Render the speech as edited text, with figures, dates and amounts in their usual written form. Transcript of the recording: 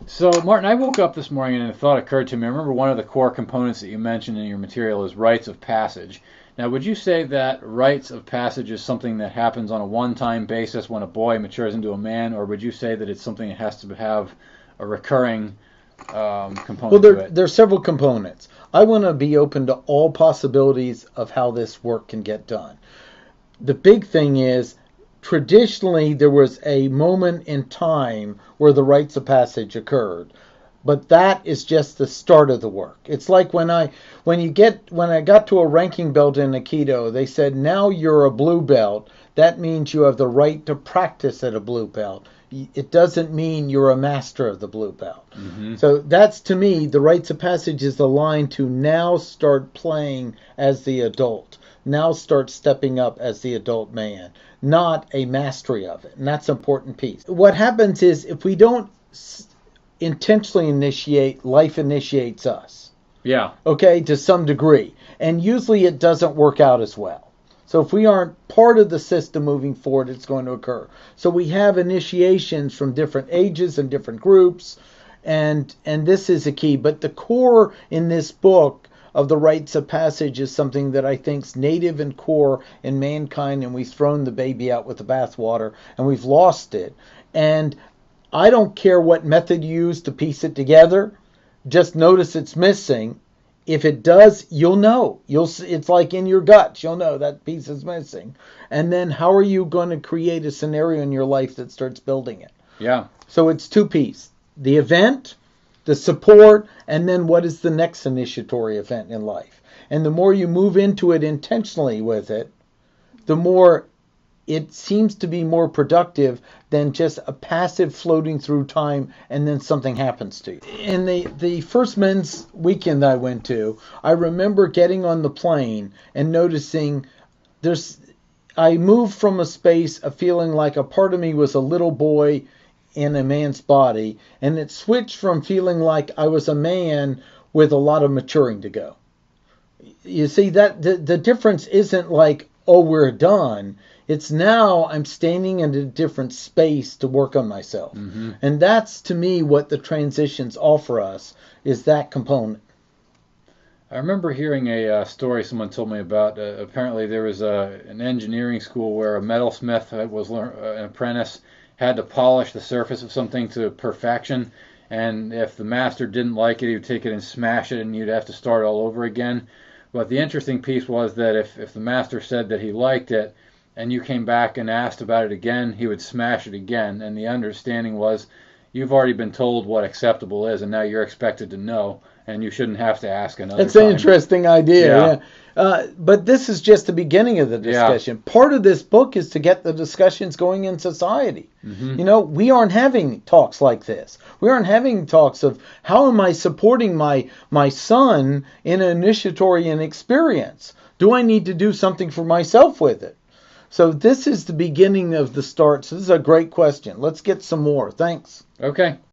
So, Martin, I woke up this morning and a thought occurred to me. I remember one of the core components that you mentioned in your material is rites of passage. Now, would you say that rites of passage is something that happens on a one-time basis when a boy matures into a man, or would you say that it's something that has to have a recurring Well, component to it? there's several components. I want to be open to all possibilities of how this work can get done. The big thing is, traditionally, there was a moment in time where the rites of passage occurred. But that is just the start of the work. It's like when I got to a ranking belt in Aikido, they said, now you're a blue belt. That means you have the right to practice at a blue belt. It doesn't mean you're a master of the blue belt. Mm-hmm. So that's, to me, the rites of passage is the line to now start playing as the adult. Now start stepping up as the adult man, not a mastery of it. And that's an important piece. What happens is if we don't intentionally initiate, life initiates us. Yeah. Okay, to some degree. And usually it doesn't work out as well. So if we aren't part of the system moving forward, it's going to occur. So we have initiations from different ages and different groups, and this is a key. But the core in this book of the rites of passage is something that I think is native and core in mankind, and we've thrown the baby out with the bathwater, and we've lost it. And I don't care what method you use to piece it together. Just notice it's missing. If it does, you'll know. It's like in your guts. You'll know that piece is missing. And then how are you going to create a scenario in your life that starts building it? Yeah. So it's two pieces. The event, the support, and then what is the next initiatory event in life. And the more you move into it intentionally with it, the more it seems to be more productive than just a passive floating through time and then something happens to you. In the first men's weekend I went to, I remember getting on the plane and noticing I moved from a space of feeling like a part of me was a little boy in a man's body, and it switched from feeling like I was a man with a lot of maturing to go. You see, that the difference isn't like, oh, we're done. It's now I'm standing in a different space to work on myself. Mm-hmm. And that's, to me, what the transitions offer us, is that component. I remember hearing a story someone told me about. Apparently, there was an engineering school where a metalsmith an apprentice, had to polish the surface of something to perfection. And if the master didn't like it, he would take it and smash it, and you'd have to start all over again. But the interesting piece was that if the master said that he liked it, and you came back and asked about it again, he would smash it again. And the understanding was, you've already been told what acceptable is, and now you're expected to know, and you shouldn't have to ask another It's time. an interesting idea, yeah. But this is just the beginning of the discussion. Yeah. Part of this book is to get the discussions going in society. Mm-hmm. You know, we aren't having talks like this. We aren't having talks of how am I supporting my son in an initiatory and experience? Do I need to do something for myself with it? So this is the beginning of the start. So this is a great question. Let's get some more. Thanks. Okay.